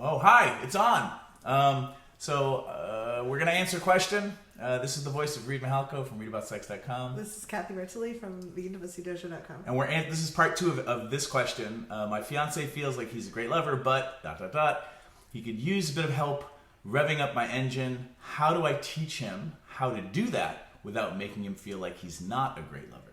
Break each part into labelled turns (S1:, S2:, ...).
S1: Oh, hi, it's on. We're going to answer a question. This is the voice of Reid from readaboutsex.com.
S2: This is Cathy from theintimacydojo.com.
S1: And this is part 2 of this question. My fiancé feels like he's a great lover, but ... He could use a bit of help revving up my engine. How do I teach him how to do that without making him feel like he's not a great lover?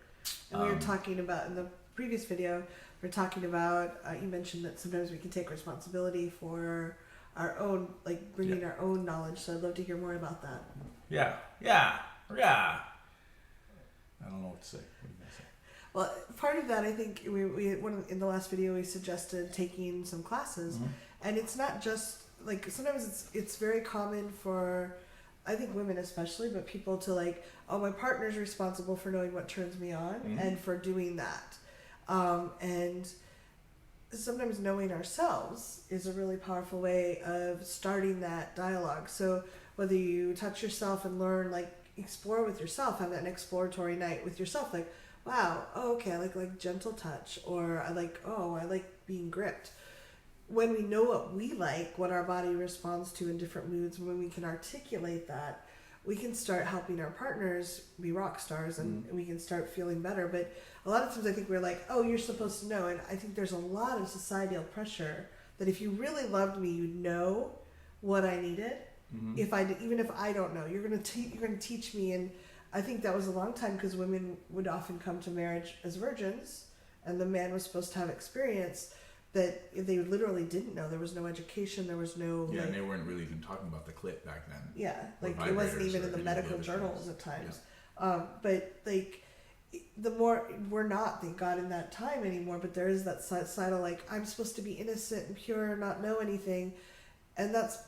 S2: And we were talking about, in the previous video, we were talking about, you mentioned that sometimes we can take responsibility for our own, like bringing our own knowledge. So I'd love to hear more about that.
S1: Yeah. I don't know what to say. What are you going to say?
S2: Well, part of that, I think, in the last video, we suggested taking some classes. Mm-hmm. And it's not just, like, sometimes it's very common for, I think women especially, but people to like, oh, my partner's responsible for knowing what turns me on and for doing that. And sometimes knowing ourselves is a really powerful way of starting that dialogue. So whether you touch yourself and learn, like, explore with yourself, have an exploratory night with yourself, like, wow, oh, okay, I like gentle touch, or I like being gripped. When we know what we like, what our body responds to in different moods, when we can articulate that, we can start helping our partners be rock stars, and we can start feeling better. But a lot of times I think we're like, oh, you're supposed to know. And I think there's a lot of societal pressure that if you really loved me, you'd know what I needed. Mm-hmm. Even if I don't know, you're going to teach me. And I think that was a long time, because women would often come to marriage as virgins, and the man was supposed to have experience that they literally didn't know. There was no education. There was no...
S1: Yeah, and they weren't really even talking about the clit back then.
S2: Yeah, like it wasn't even in the medical journals at times. Yeah. But like, the more... We're not, thank God, in that time anymore, but there is that side of like, I'm supposed to be innocent and pure and not know anything. And that's,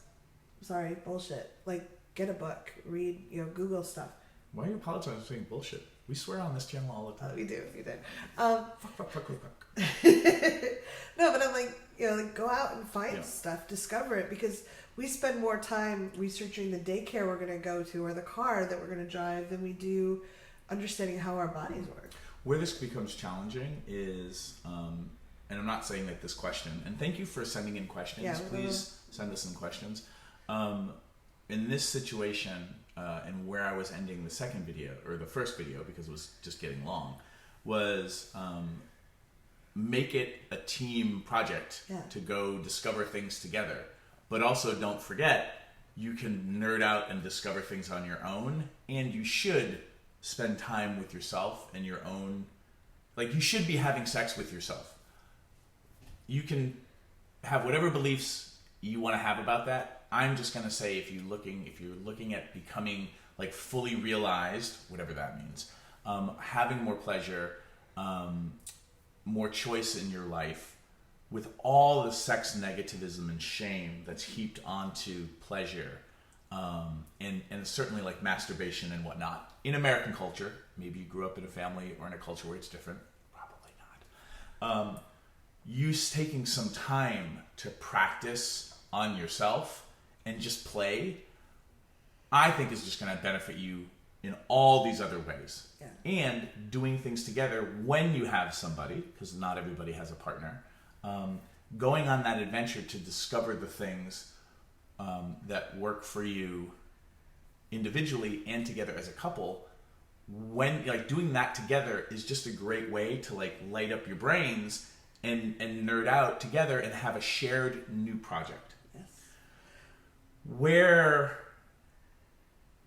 S2: sorry, bullshit. Like, get a book, read, Google stuff.
S1: Why are you apologizing for saying bullshit? We swear on this channel all the time.
S2: Oh, we do.
S1: Fuck.
S2: No, but I'm like, go out and find stuff, discover it, because we spend more time researching the daycare we're going to go to or the car that we're going to drive than we do understanding how our bodies work.
S1: Where this becomes challenging is, and I'm not saying that this question, and thank you for sending in questions. Yeah, please send us some questions. In this situation, and where I was ending the second video, or the first video, because it was just getting long, was make it a team project to go discover things together. But also don't forget, you can nerd out and discover things on your own, and you should spend time with yourself and your own, like, you should be having sex with yourself. You can have whatever beliefs you want to have about that. I'm just going to say, if you're looking at becoming like fully realized, whatever that means, having more pleasure, more choice in your life, with all the sex negativism and shame that's heaped onto pleasure, and certainly like masturbation and whatnot in American culture. Maybe you grew up in a family or in a culture where it's different. Probably not. You taking some time to practice on yourself and just play, I think is just going to benefit you in all these other ways. Yeah. And doing things together when you have somebody, because not everybody has a partner, going on that adventure to discover the things that work for you individually and together as a couple. When, like, doing that together is just a great way to, like, light up your brains and nerd out together and have a shared new project. Where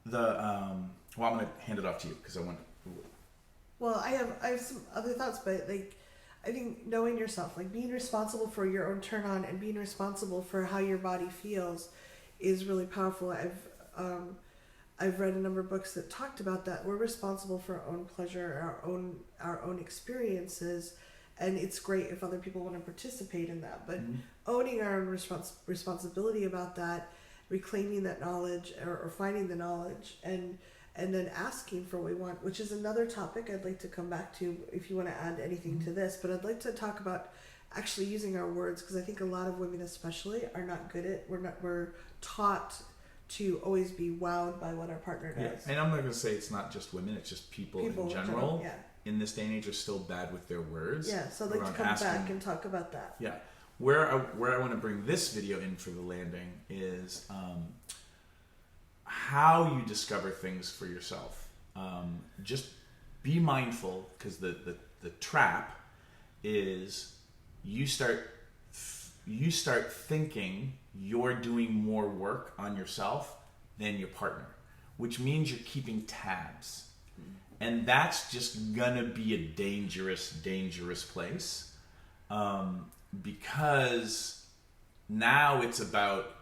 S1: the well, I'm going to hand it off to you because I want.
S2: Well, I have some other thoughts, but like, I think knowing yourself, like being responsible for your own turn on and being responsible for how your body feels, is really powerful. I've read a number of books that talked about that. We're responsible for our own pleasure, our own experiences, and it's great if other people want to participate in that. But owning our own responsibility about that, reclaiming that knowledge or finding the knowledge, and then asking for what we want, which is another topic I'd like to come back to if you want to add anything to this. But I'd like to talk about actually using our words, because I think a lot of women especially are not good at, we're taught to always be wowed by what our partner does.
S1: Yeah. And I'm not going to say it's not just women, it's just people in general. In this day and age are still bad with their words.
S2: Yeah, so I'd like to come back and talk about that.
S1: Yeah. where I want to bring this video in for the landing is how you discover things for yourself. Just be mindful, because the trap is you start thinking you're doing more work on yourself than your partner, which means you're keeping tabs. And that's just gonna be a dangerous place, because now it's about,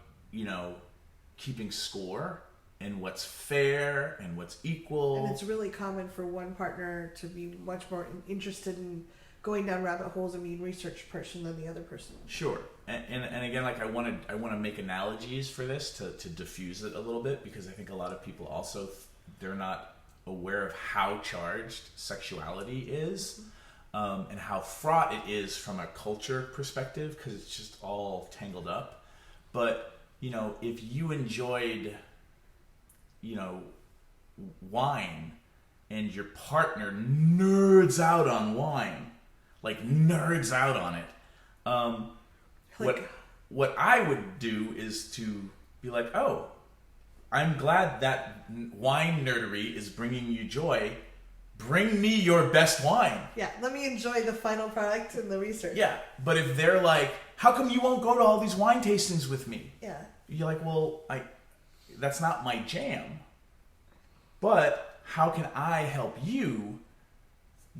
S1: keeping score and what's fair and what's equal.
S2: And it's really common for one partner to be much more interested in going down rabbit holes and being research person than the other person.
S1: Sure. And again, like I want to make analogies for this to diffuse it a little bit, because I think a lot of people also, they're not aware of how charged sexuality is, and how fraught it is from a culture perspective, because it's just all tangled up. But, if you enjoyed, wine, and your partner nerds out on wine, nerds out on it, what I would do is to be like, oh, I'm glad that wine nerdery is bringing you joy. Bring me your best wine.
S2: Yeah, let me enjoy the final product and the research.
S1: Yeah, but if they're like, how come you won't go to all these wine tastings with me?
S2: Yeah.
S1: You're like, well, that's not my jam. But how can I help you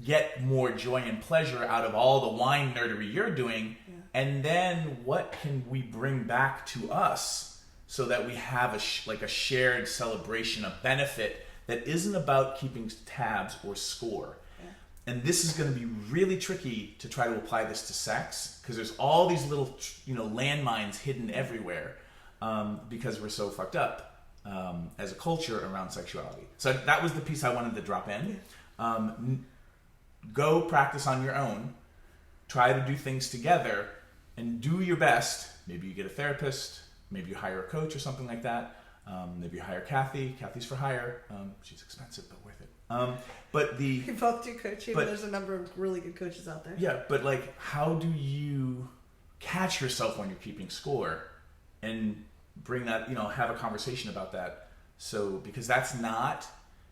S1: get more joy and pleasure out of all the wine nerdery you're doing? Yeah. And then what can we bring back to us so that we have a shared celebration, a benefit that isn't about keeping tabs or score? Yeah. And this is going to be really tricky to try to apply this to sex, because there's all these little, landmines hidden everywhere, because we're so fucked up as a culture around sexuality. So that was the piece I wanted to drop in. Yeah. Go practice on your own. Try to do things together and do your best. Maybe you get a therapist. Maybe you hire a coach or something like that. Maybe you hire Cathy. Cathy's for hire. She's expensive, but worth it.
S2: We both do coaching, but there's a number of really good coaches out there.
S1: Yeah, but how do you catch yourself when you're keeping score and bring that, have a conversation about that? So, because that's not,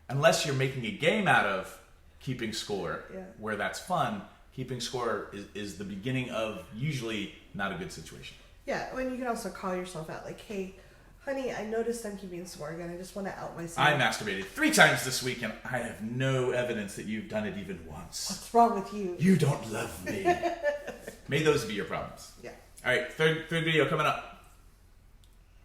S1: unless you're making a game out of keeping score, where that's fun, keeping score is the beginning of usually not a good situation.
S2: Yeah, and you can also call yourself out, hey, honey, I noticed I'm keeping score again. I just want to out myself.
S1: I masturbated 3 times this week, and I have no evidence that you've done it even once.
S2: What's wrong with you?
S1: You don't love me. May those be your problems.
S2: Yeah.
S1: All right, third video coming up.